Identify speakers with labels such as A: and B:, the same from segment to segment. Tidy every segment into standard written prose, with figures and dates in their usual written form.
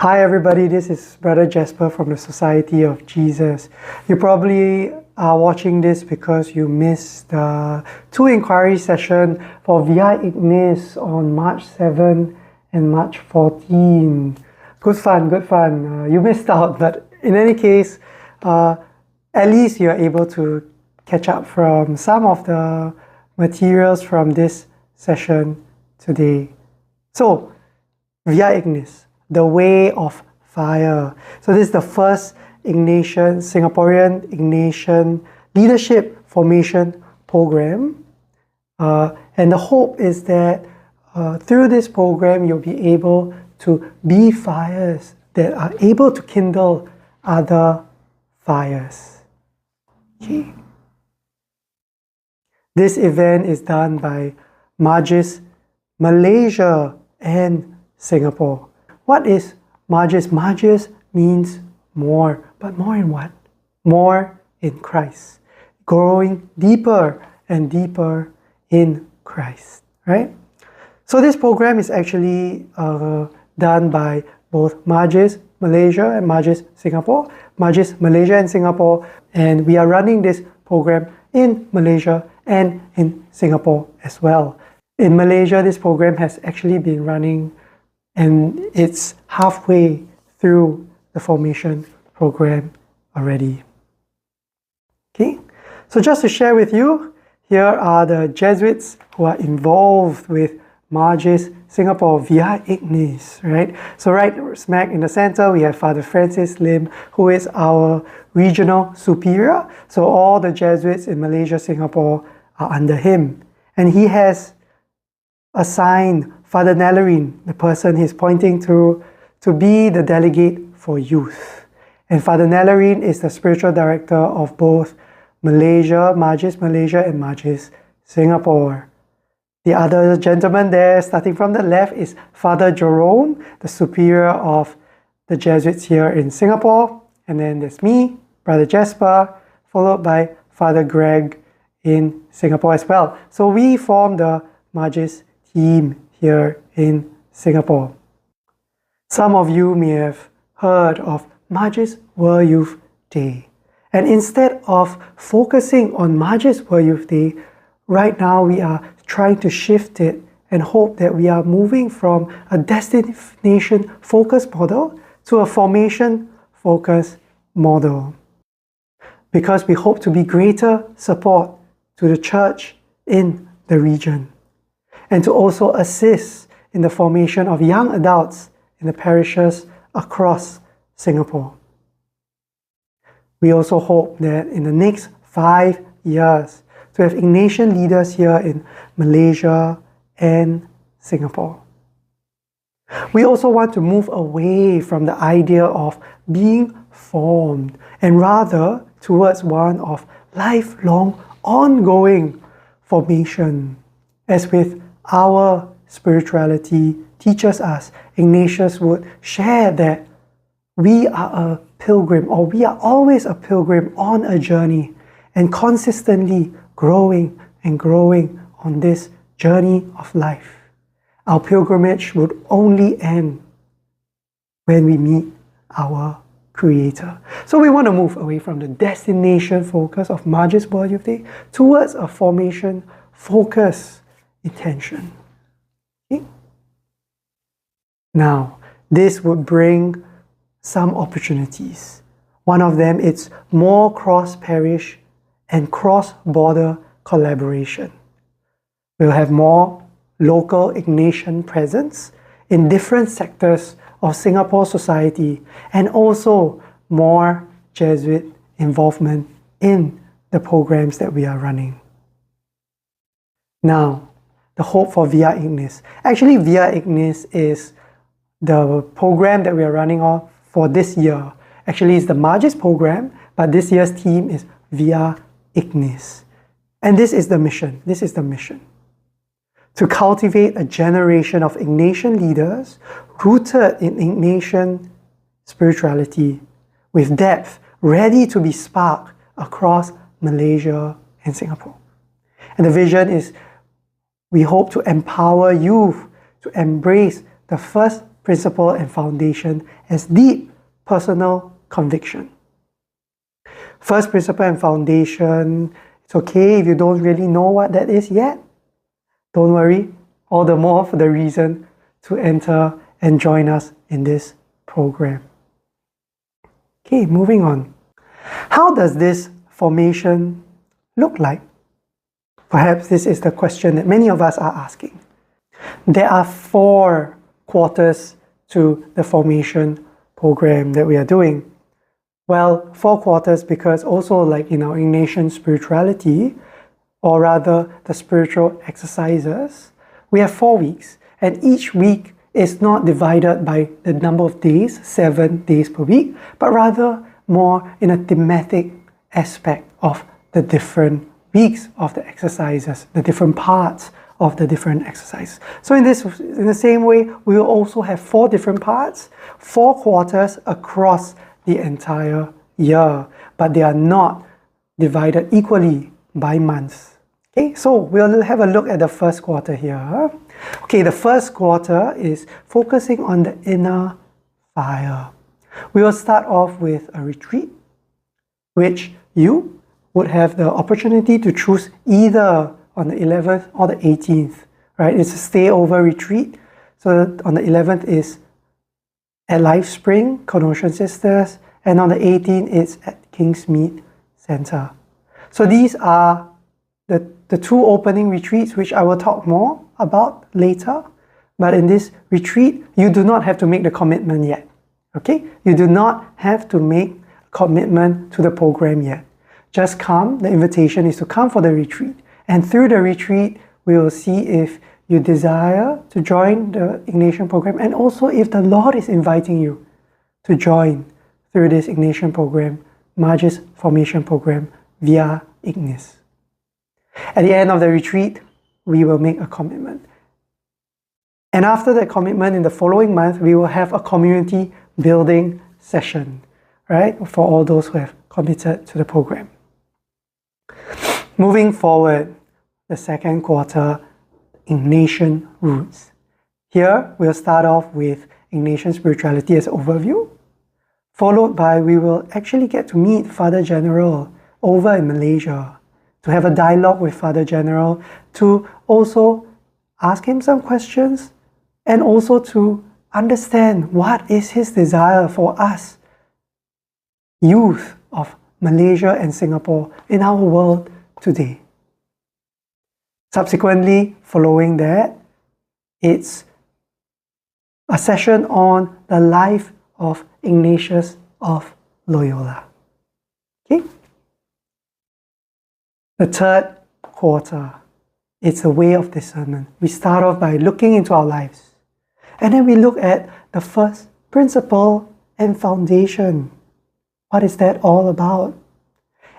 A: Hi everybody, this is Brother Jasper from the Society of Jesus. You probably are watching this because you missed the 2 inquiry session for via Ignis on March 7 and March 14. Good fun. You missed out, but in any case, at least you're able to catch up from some of the materials from this session today. So, via Ignis, the way of fire. So this is the first Singaporean Ignatian Leadership Formation Programme. And the hope is that through this program, you'll be able to be fires that are able to kindle other fires. Okay. This event is done by Magis, Malaysia and Singapore. What is Magis? Magis means more, but more in what? More in Christ. Growing deeper and deeper in Christ, right? So this program is actually done by both Magis Malaysia and Magis Singapore. Magis Malaysia and Singapore, and we are running this program in Malaysia and in Singapore as well. In Malaysia, this program has actually been running and it's halfway through the formation program already. Okay, so just to share with you, here are the Jesuits who are involved with Magis Singapore via Ignis, right? So right smack in the center, we have Father Francis Lim, who is our regional superior. So all the Jesuits in Malaysia, Singapore are under him. And he has assigned Father Nellerine, the person he's pointing to be the delegate for youth. And Father Nellerine is the spiritual director of both Malaysia, Magis Malaysia and Magis Singapore. The other gentleman there, starting from the left, is Father Jerome, the superior of the Jesuits here in Singapore. And then there's me, Brother Jasper, followed by Father Greg in Singapore as well. So we form the Magis team here in Singapore. Some of you may have heard of Magis World Youth Day. And instead of focusing on Magis World Youth Day, right now we are trying to shift it and hope that we are moving from a destination focused model to a formation focused model. Because we hope to be greater support to the church in the region, and to also assist in the formation of young adults in the parishes across Singapore. We also hope that in the next 5 years to have Ignatian leaders here in Malaysia and Singapore. We also want to move away from the idea of being formed and rather towards one of lifelong, ongoing formation, as with our spirituality teaches us. Ignatius would share that we are a pilgrim, or we are always a pilgrim on a journey, and consistently growing and growing on this journey of life. Our pilgrimage would only end when we meet our Creator. So we want to move away from the destination focus of Magis World Youth Day towards a formation focus intention. Okay? Now, this would bring some opportunities. One of them is more cross-parish and cross-border collaboration. We'll have more local Ignatian presence in different sectors of Singapore society, and also more Jesuit involvement in the programs that we are running. Now, the hope for Via Ignis. Actually, Via Ignis is the program that we are running on for this year. Actually, it's the Magis program, but this year's theme is Via Ignis. And this is the mission. This is the mission. To cultivate a generation of Ignatian leaders rooted in Ignatian spirituality, with depth ready to be sparked across Malaysia and Singapore. And the vision is we hope to empower youth to embrace the first principle and foundation as deep personal conviction. First principle and foundation, it's okay if you don't really know what that is yet. Don't worry, all the more for the reason to enter and join us in this program. Okay, moving on. How does this formation look like? Perhaps this is the question that many of us are asking. There are 4 quarters to the formation program that we are doing. Well, 4 quarters because also like in our Ignatian spirituality, or rather the spiritual exercises, we have 4 weeks, and each week is not divided by the number of days, 7 days per week, but rather more in a thematic aspect of the different weeks of the exercises, the different parts of the different exercises. So in the same way, we will also have 4 different parts, 4 quarters across the entire year, but they are not divided equally by months. Okay, so we'll have a look at the first quarter here. Okay, the first quarter is focusing on the inner fire. We will start off with a retreat, which you would have the opportunity to choose either on the 11th or the 18th, right? It's a stay-over retreat. So on the 11th is at Life Spring, Canossian Sisters, and on the 18th it's at Kingsmead Center. So these are the 2 opening retreats, which I will talk more about later. But in this retreat, you do not have to make the commitment yet. Okay? You do not have to make a commitment to the program yet. Just come. The invitation is to come for the retreat. And through the retreat, we will see if you desire to join the Ignatian program, and also if the Lord is inviting you to join through this Ignatian program, Magis Formation Program via Ignis. At the end of the retreat, we will make a commitment. And after that commitment, in the following month, we will have a community building session, right, for all those who have committed to the program. Moving forward, the second quarter, Ignatian roots. Here, we'll start off with Ignatian spirituality as an overview, followed by we will actually get to meet Father General over in Malaysia, to have a dialogue with Father General, to also ask him some questions, and also to understand what is his desire for us, youth of Malaysia and Singapore, in our world today. Subsequently, following that, it's a session on the life of Ignatius of Loyola. Okay? The third quarter, it's a way of discernment. We start off by looking into our lives, and then we look at the first principle and foundation. What is that all about?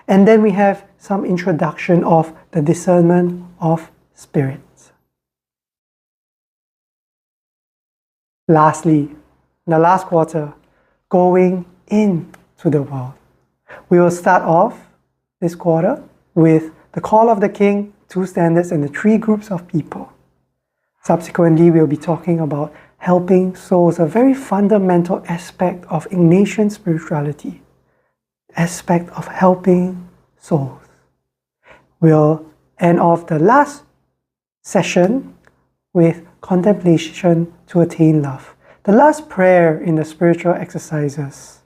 A: And then we have some introduction of the discernment of spirits. Lastly, the last quarter, going into the world. We will start off this quarter with the call of the King, 2 standards, and the 3 groups of people. Subsequently, we'll be talking about helping souls, a very fundamental aspect of Ignatian spirituality, aspect of helping souls. We'll end off the last session with contemplation to attain love. The last prayer in the spiritual exercises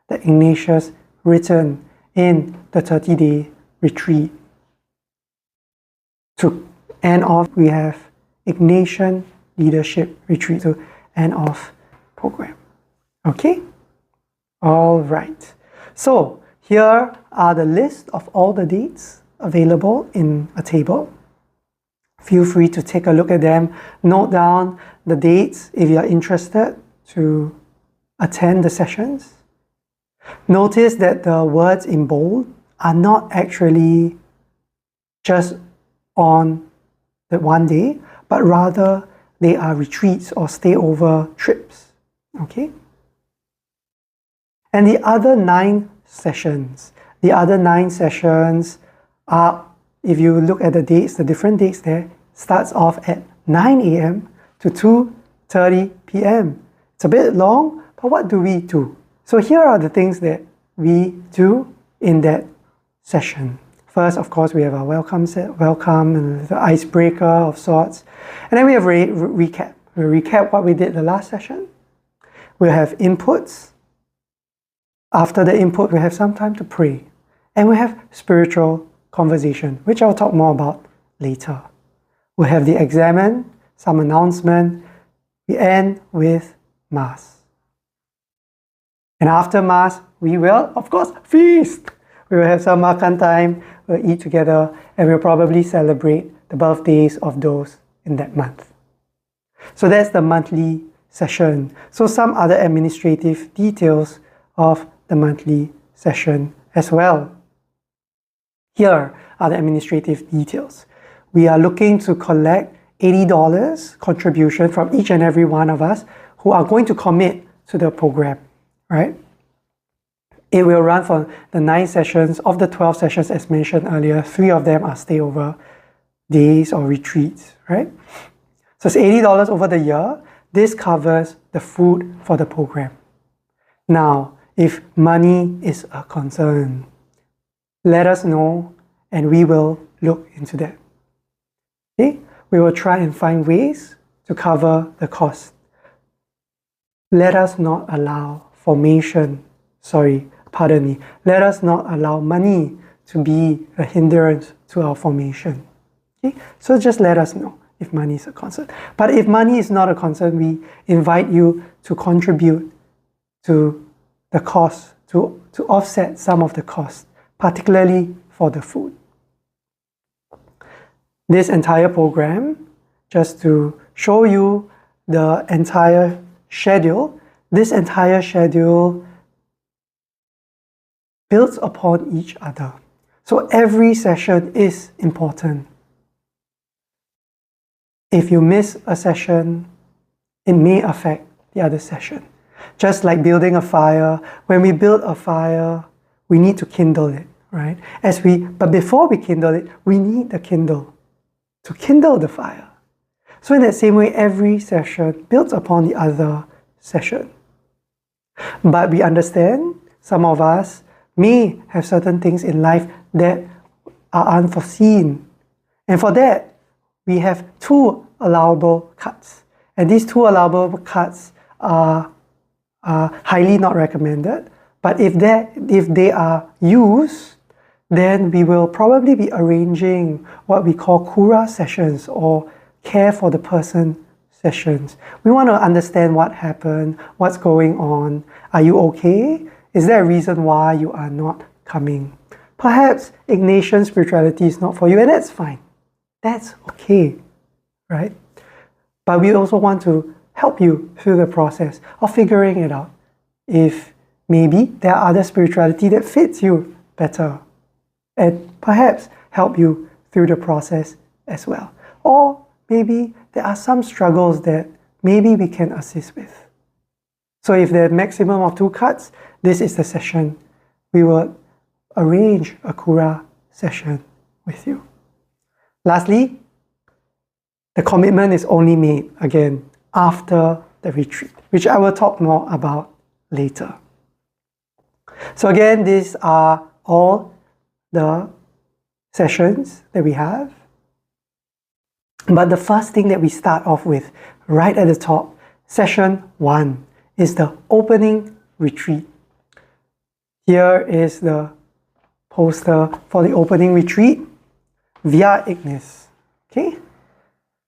A: that Ignatius written in the 30-day retreat. To end off, we have Ignatian Leadership Retreat to end off program. Okay? All right. So here are the list of all the dates available in a table. Feel free to take a look at them. Note down the dates if you are interested to attend the sessions. Notice that the words in bold are not actually just on the one day, but rather they are retreats or stay-over trips. Okay? And the other 9 sessions are, if you look at the dates, the different dates there, starts off at 9 a.m. to 2:30 p.m. It's a bit long, but what do we do? So here are the things that we do in that session. First, of course, we have our welcome and the icebreaker of sorts. And then we have recap. We recap what we did the last session. We'll have inputs. After the input, we have some time to pray. And we have spiritual conversation, which I'll talk more about later. We'll have the examine, some announcement. We end with Mass. And after Mass, we will, of course, feast. We will have some makan time, we'll eat together, and we'll probably celebrate the birthdays of those in that month. So that's the monthly session. So some other administrative details of the monthly session as well. Here are the administrative details. We are looking to collect $80 contribution from each and every one of us who are going to commit to the program, right? It will run for the 9 sessions. Of the 12 sessions as mentioned earlier, 3 of them are stayover days or retreats, right? So it's $80 over the year. This covers the food for the program. Now, if money is a concern, let us know and we will look into that. Okay? We will try and find ways to cover the cost. Let us not allow let us not allow money to be a hindrance to our formation. Okay? So just let us know if money is a concern. But if money is not a concern, we invite you to contribute to the cost, to offset some of the cost, particularly for the food. This entire program, just to show you the entire schedule, this entire schedule builds upon each other. So every session is important. If you miss a session, it may affect the other session. Just like building a fire, when we build a fire, we need to kindle it, right? But before we kindle it, we need the kindle to kindle the fire. So in that same way, every session builds upon the other session. But we understand some of us may have certain things in life that are unforeseen. And for that, we have 2 allowable cuts. And these 2 allowable cuts are highly not recommended. But if they are used, then we will probably be arranging what we call Kura sessions or care for the person sessions. We want to understand what happened, what's going on. Are you okay? Is there a reason why you are not coming? Perhaps Ignatian spirituality is not for you, and that's fine. That's okay, right? But we also want to help you through the process of figuring it out. If maybe there are other spirituality that fits you better, and perhaps help you through the process as well. Or maybe there are some struggles that maybe we can assist with. So if there's a maximum of 2 cuts, this is the session. We will arrange a Kura session with you. Lastly, the commitment is only made, again, after the retreat, which I will talk more about later. So again, these are all the sessions that we have. But the first thing that we start off with, right at the top, session 1, is the opening retreat. Here is the poster for the opening retreat via Ignis. Okay?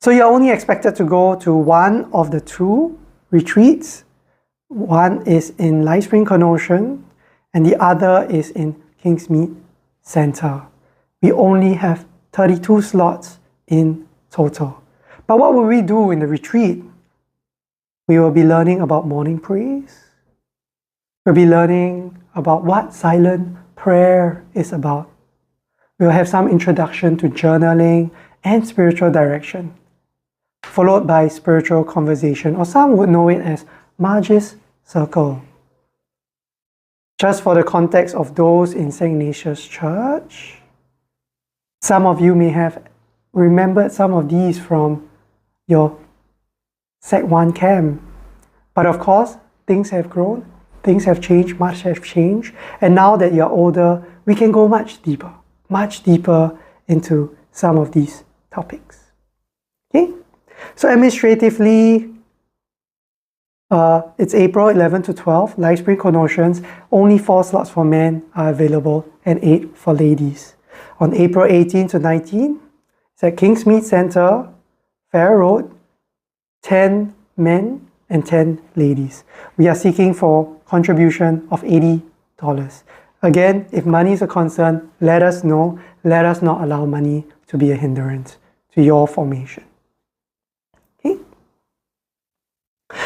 A: So you're only expected to go to one of the 2 retreats. One is in Light Spring Kenosha, and the other is in Kingsmead Center. We only have 32 slots in total. But what will we do in the retreat? We will be learning about morning praise. We'll be learning about what silent prayer is about. We'll have some introduction to journaling and spiritual direction, followed by spiritual conversation, or some would know it as Magis Circle. Just for the context of those in St. Ignatius Church, some of you may have remembered some of these from your Sec 1 camp. But of course, things have grown, things have changed, much have changed. And now that you're older, we can go much deeper into some of these topics. Okay? So administratively, it's April 11 to 12, Live Spring Connotans. Only 4 slots for men are available and 8 for ladies. On April 18 to 19, it's at Kingsmead Centre, Fair Road, 10 men and 10 ladies. We are seeking for contribution of $80. Again, if money is a concern, let us know. Let us not allow money to be a hindrance to your formation. Okay?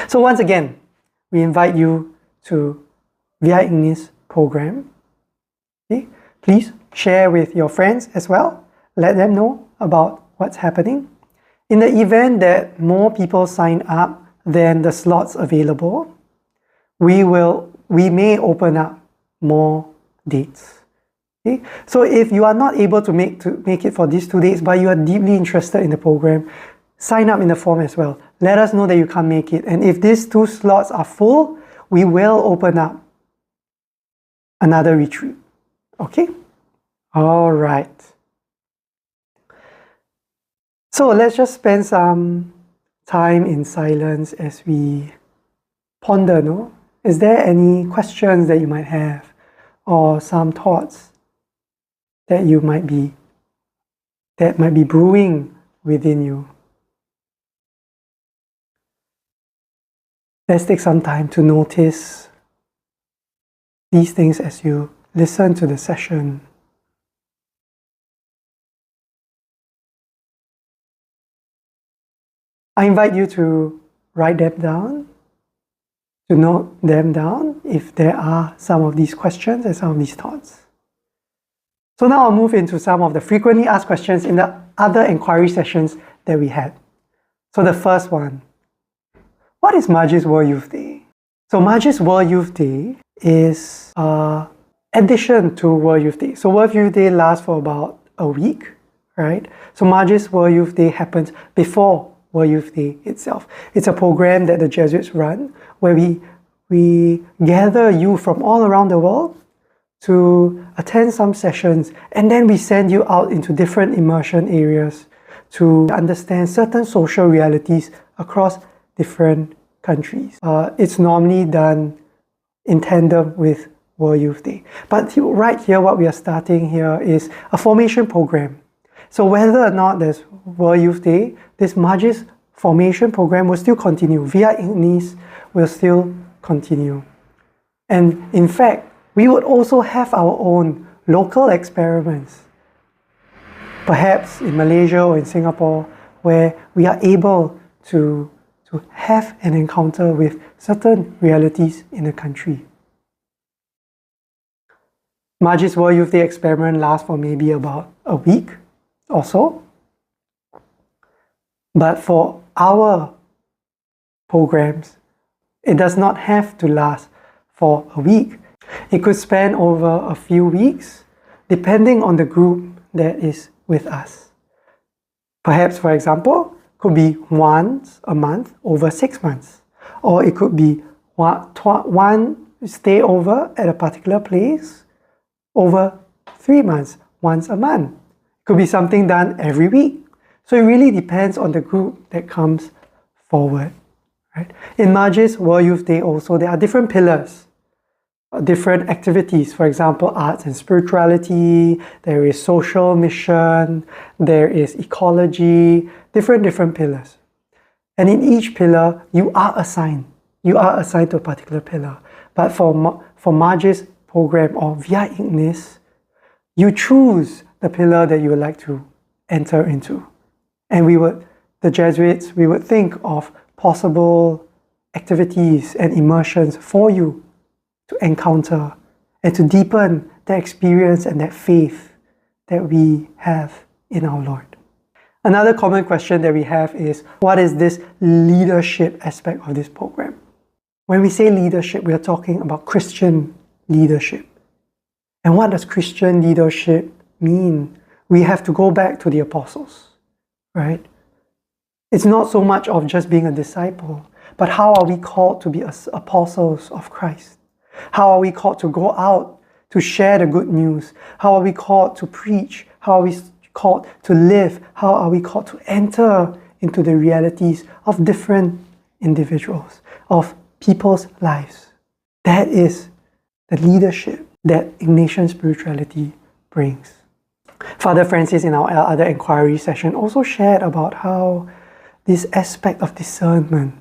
A: So once again, we invite you to Via Ignis program. Okay? Please share with your friends as well. Let them know about what's happening. In the event that more people sign up than the slots available, we may open up more dates. Okay? So if you are not able to make it for these 2 dates, but you are deeply interested in the program, sign up in the form as well. Let us know that you can't make it. And if these 2 slots are full, we will open up another retreat. Okay? All right. So let's just spend some time in silence as we ponder, no? Is there any questions that you might have, or some thoughts that might be brewing within you? Let's take some time to notice these things as you listen to the session. I invite you to write them down, to note them down if there are some of these questions and some of these thoughts. So now I'll move into some of the frequently asked questions in the other inquiry sessions that we had. So the first one, what is Magis World Youth Day? So Magis World Youth Day is addition to World Youth Day. So World Youth Day lasts for about a week, right? So Magis World Youth Day happens before World Youth Day itself. It's a program that the Jesuits run where we gather youth from all around the world to attend some sessions, and then we send you out into different immersion areas to understand certain social realities across different countries. It's normally done in tandem with World Youth Day. But right here, what we are starting here is a formation program. So whether or not there's World Youth Day, this Magis formation program will still continue. Via Ignis will still continue. And in fact, we would also have our own local experiments, perhaps in Malaysia or in Singapore, where we are able to have an encounter with certain realities in the country. Magis World Youth Day experiment lasts for maybe about a week or so. But for our programs, it does not have to last for a week. It could span over a few weeks, depending on the group that is with us. Perhaps, for example, could be once a month over 6 months. Or it could be one stay over at a particular place over 3 months, once a month. It could be something done every week. So it really depends on the group that comes forward. Right? In Magis World Youth Day also, there are different pillars, different activities. For example, arts and spirituality, there is social mission, there is ecology, different pillars. And in each pillar, you are assigned to a particular pillar. But for Magis program or Via Ignis, you choose the pillar that you would like to enter into. And the Jesuits, we would think of possible activities and immersions for you to encounter and to deepen the experience and that faith that we have in our Lord. Another common question that we have is, what is this leadership aspect of this program? When we say leadership, we are talking about Christian leadership. And what does Christian leadership mean? We have to go back to the apostles, right? It's not so much of just being a disciple, but how are we called to be apostles of Christ? How are we called to go out to share the good news? How are we called to preach? How are we called to live? How are we called to enter into the realities of different individuals, of people's lives? That is the leadership that Ignatian spirituality brings. Father Francis, in our other inquiry session, also shared about how this aspect of discernment,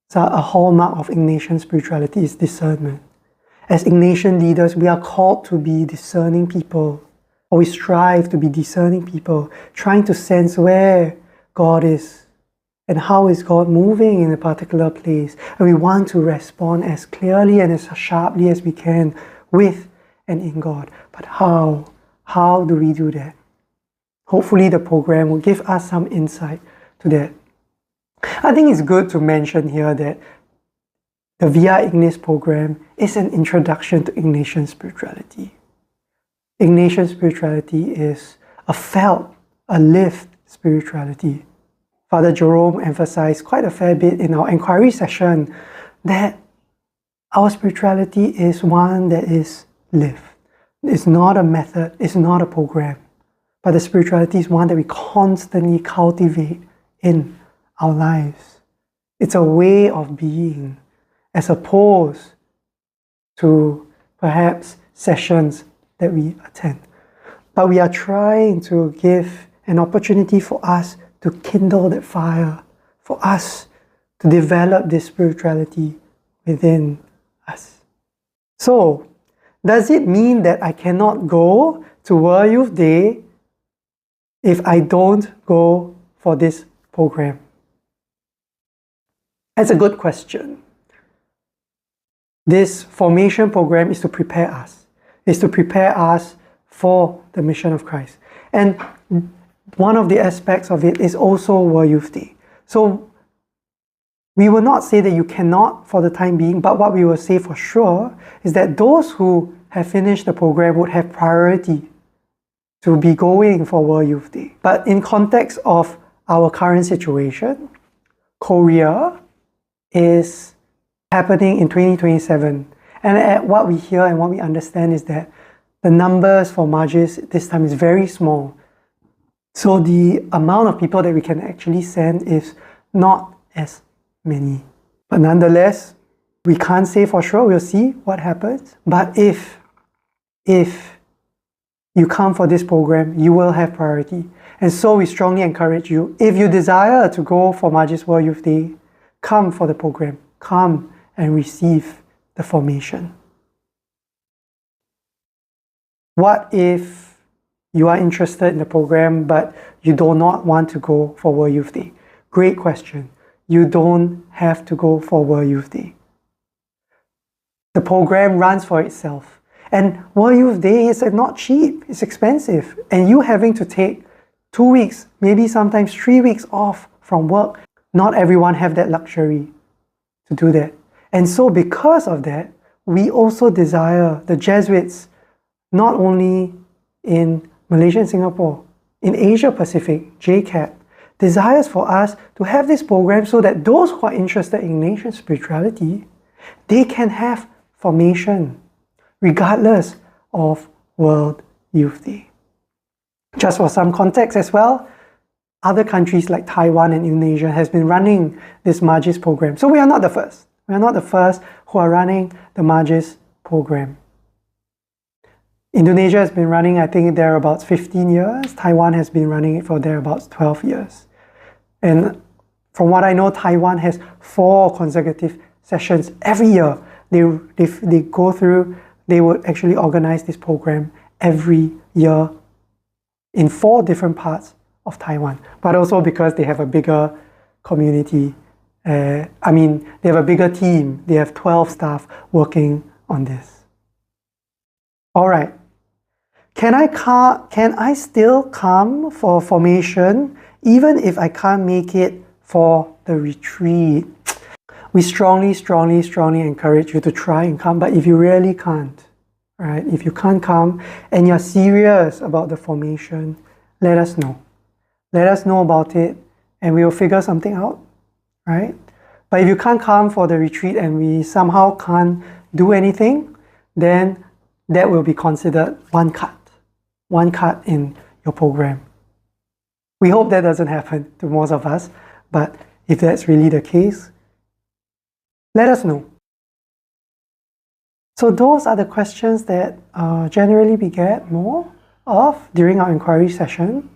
A: so a hallmark of Ignatian spirituality is discernment. As Ignatian leaders, we are called to be discerning people, or we strive to be discerning people, trying to sense where God is and how is God moving in a particular place. And we want to respond as clearly and as sharply as we can with and in God. But how? How do we do that? Hopefully the program will give us some insight to that. I think it's good to mention here that the Via Ignis program is an introduction to Ignatian spirituality. Ignatian spirituality is a felt, a lived spirituality. Father Jerome emphasized quite a fair bit in our inquiry session that our spirituality is one that is lived. It's not a method, it's not a program, but the spirituality is one that we constantly cultivate in our lives. It's a way of being, as opposed to perhaps sessions that we attend. But we are trying to give an opportunity for us to kindle that fire, for us to develop this spirituality within us. So, does it mean that I cannot go to World Youth Day if I don't go for this program? That's a good question. This formation program is to prepare us. It's to prepare us for the mission of Christ. And one of the aspects of it is also World Youth Day. So we will not say that you cannot for the time being, but what we will say for sure is that those who have finished the program would have priority to be going for World Youth Day. But in context of our current situation, Korea is happening in 2027. And what we hear and what we understand is that the numbers for Magis this time is very small. So the amount of people that we can actually send is not as many. But nonetheless, we can't say for sure, we'll see what happens. But if you come for this program, you will have priority. And so we strongly encourage you, if you desire to go for Magis World Youth Day, come for the program. Come and receive the formation. What if you are interested in the program, but you do not want to go for World Youth Day? Great question. You don't have to go for World Youth Day. The program runs for itself. And World Youth Day is not cheap, it's expensive. And you having to take 2 weeks, maybe sometimes 3 weeks off from work, not everyone have that luxury to do that. And so because of that, we also desire the Jesuits, not only in Malaysia and Singapore, in Asia Pacific, JCAP, desires for us to have this program so that those who are interested in Ignatian spirituality, they can have formation regardless of World Youth Day. Just for some context as well, other countries like Taiwan and Indonesia has been running this Magis program. So we are not the first. We are not the first who are running the Magis program. Indonesia has been running, I think, thereabouts 15 years. Taiwan has been running it for thereabouts 12 years. And from what I know, Taiwan has 4 consecutive sessions every year. They go through, they would actually organize this program every year in 4 different parts of Taiwan, but also because they have a bigger community. They have a bigger team. They have 12 staff working on this. All right. Can I still come for formation even if I can't make it for the retreat? We strongly encourage you to try and come, but if you really can't, right? If you can't come and you're serious about the formation, let us know. Let us know about it and we will figure something out, right? But if you can't come for the retreat and we somehow can't do anything, then that will be considered one cut in your program. We hope that doesn't happen to most of us, but if that's really the case, let us know. So those are the questions that generally we get more of during our inquiry session.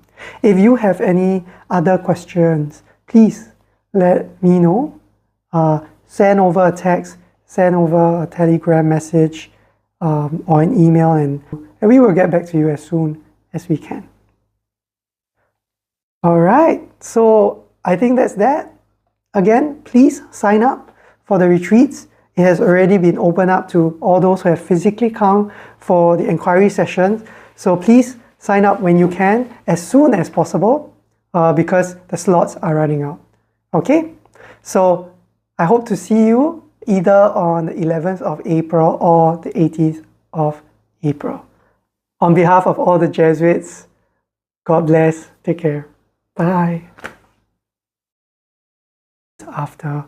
A: If you have any other questions, please let me know. Send over a text, send over a Telegram message, or an email, and we will get back to you as soon as we can. Alright, so I think that's that. Again, please sign up for the retreats. It has already been opened up to all those who have physically come for the inquiry sessions. So please sign up when you can, as soon as possible, because the slots are running out. Okay? So I hope to see you either on the 11th of April or the 18th of April. On behalf of all the Jesuits, God bless. Take care. Bye. After.